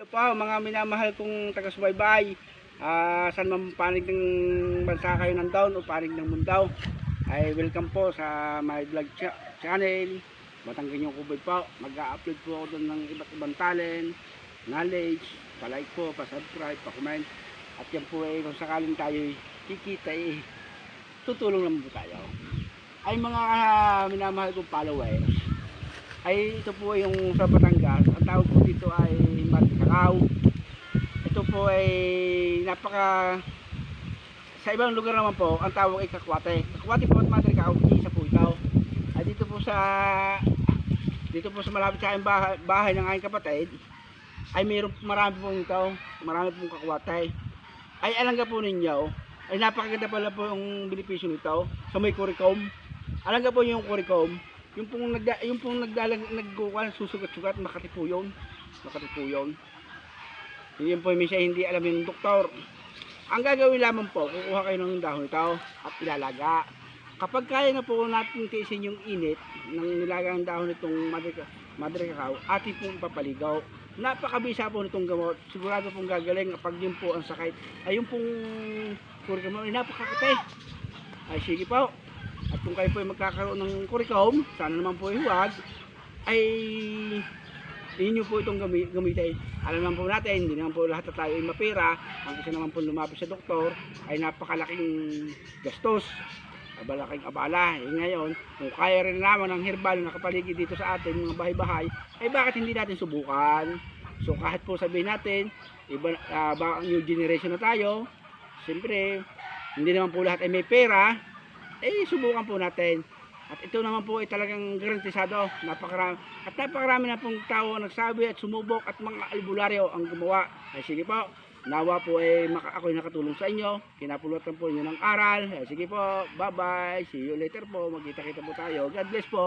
Ito po mga minamahal kong taga-subaybay. Saan man panig ng bansa kayo nandoon o panig ng mundo, ay welcome po sa my vlog channel. Batangginyong Kuboy po. Mag-upload po ako doon ng iba't ibang talent, knowledge. Pa-like po, pa-subscribe, pa-comment. At yan po ay kung sakaling tayo kikita tutulong naman po tayo. Ay mga minamahal kong followers, ay ito po yung sa Batangas. Ang tawag po dito ay Madre Cacao. Ito po ay sa ibang lugar naman po ang tawag ay Kakwate. Kakwate po at Madre Cacao, isa po ito. Ay dito po sa malapit sa aking bahay ng aking kapatid ay marami po ito, marami pong kakwate. Ay alangga po ninyo, ay napakaganda pala po yung benepisyo nito sa may Curicom. Alangga po yung Curicom, yung pong nagkukuha susugat-sugat, makati po yun. Yun po minsan hindi alam yung doktor. Ang gagawin lamang po, kukuha kayo ng dahon ito at ilalaga. Kapag kaya na po natin tiisin yung init ng nilagang dahon nitong Madre Cacao, atin pong papaligaw. Napakabisa po nitong gamot. Sigurado pong gagaling kapag yun po ang sakit. Ay yung pong Curicom ay napakakate. Ay sige po. At kung kayo po ay magkakaroon ng Curicom, sana naman po huwag, ay inyo po itong gamitin. Alam naman po natin, hindi naman po lahat na tayo ay mapira. Ang isa naman po lumapit sa doktor ay napakalaking gastos, malaking abala. Ngayon, kung kaya rin naman ang herbal na nakapaligid dito sa atin, mga bahay-bahay, ay bakit hindi natin subukan? So kahit po sabihin natin, new generation na tayo, siyempre, hindi naman po lahat ay may pera, subukan po natin. At ito naman po ay talagang garantisado. Napakarami na pong tao nagsabi at sumubok at mga albularyo ang gumawa. Ay sige po, nawa po ay ako'y nakatulong sa inyo. Kinapulutan po inyo ng aral. Ay sige po, bye bye. See you later po. Magkita-kita po tayo. God bless po.